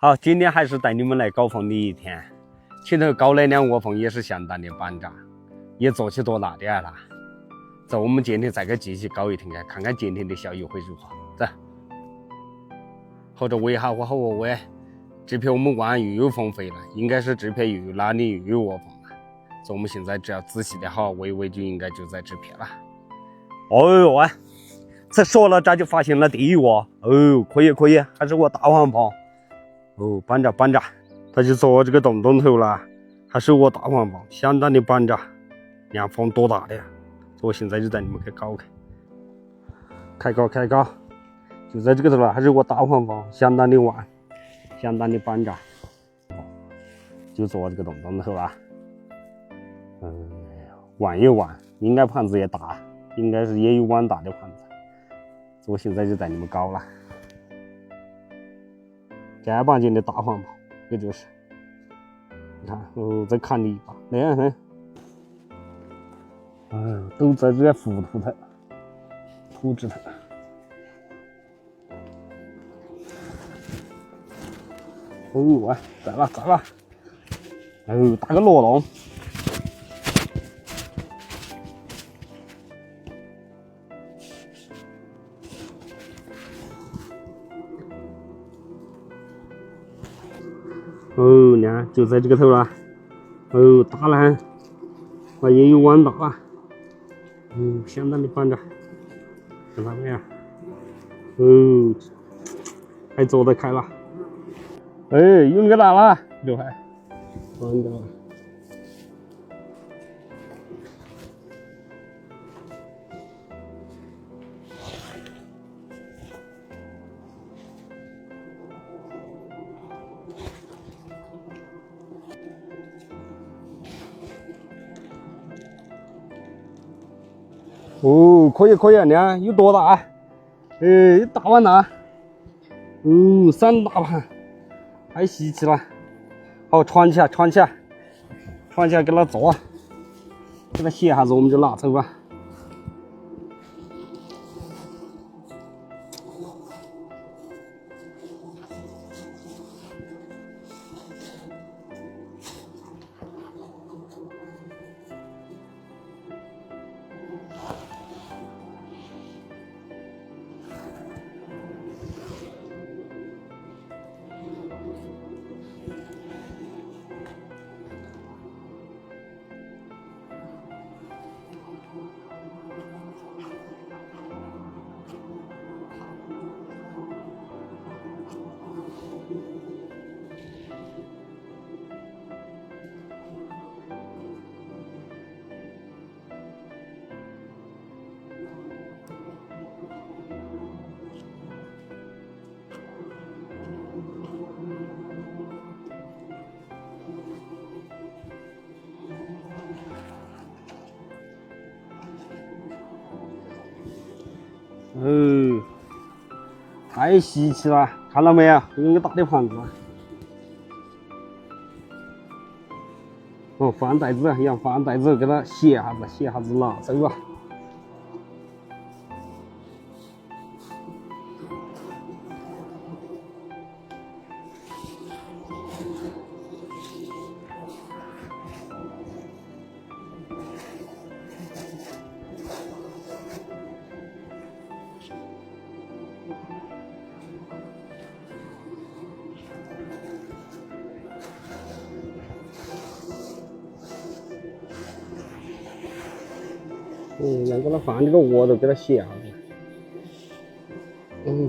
好，今天还是带你们来搞凤的一天。前头搞那两窝凤也是相当的板扎，也做起多大点了。走，我们今天再给继续搞一天看看今天的效益会如何。走，或者喂下我好我喂，这片我们湾又有凤肥了，应该是这片又有哪里又有窝凤了。所以我们现在只要仔细的好喂喂，就应该就在这片了。哦哟喂，才说了这就发现了第一窝哦，可以，还是我大黄蜂。哦，板扎，它就坐这个洞头了，还是我大黄蜂，相当的板扎，量风多大的呀！我现在就带你们去搞开搞，就在这个头了，还是我大黄蜂，相当的弯，相当的板扎，就坐这个洞头了。碗也碗，应该盘子也大，应该是也有碗大的盘子。我现在就带你们搞了。干巴劲的大黄蜂，这就是，你看，再看你一把，那样很，都在这糊涂它，土质它。喂，在了，打个螺笼。你看就在这个头了。大了，也有碗大了。相当的板扎，看到没有？还做得开了。有个大了，刘海，完了。可以，你看有多大？一大碗大。3大盘，太稀奇了。好，穿起来，给它做，给它歇下子，我们就拿走吧。太稀奇了，看到没有？有个大的盘子。饭袋子，让饭袋子给它歇下子拿走吧。让给它放这个窝头给它歇下子。对。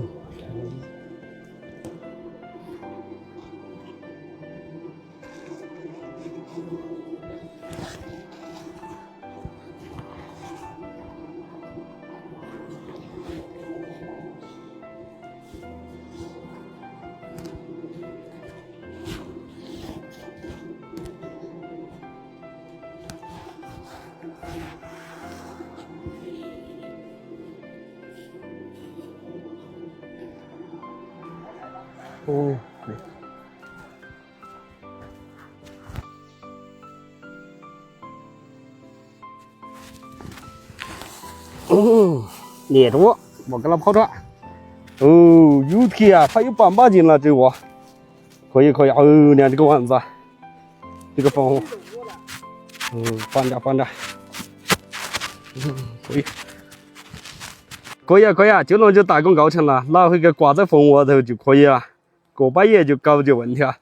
捏住，我给它跑出来。有铁啊，它有半把斤了，这窝。可以可以，哦，你看这个网子，这个防火，放着，可以，可以啊，就那就大功告成了，拿回去挂在蜂窝头就可以了，过把月就搞就问题了，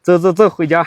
走，回家。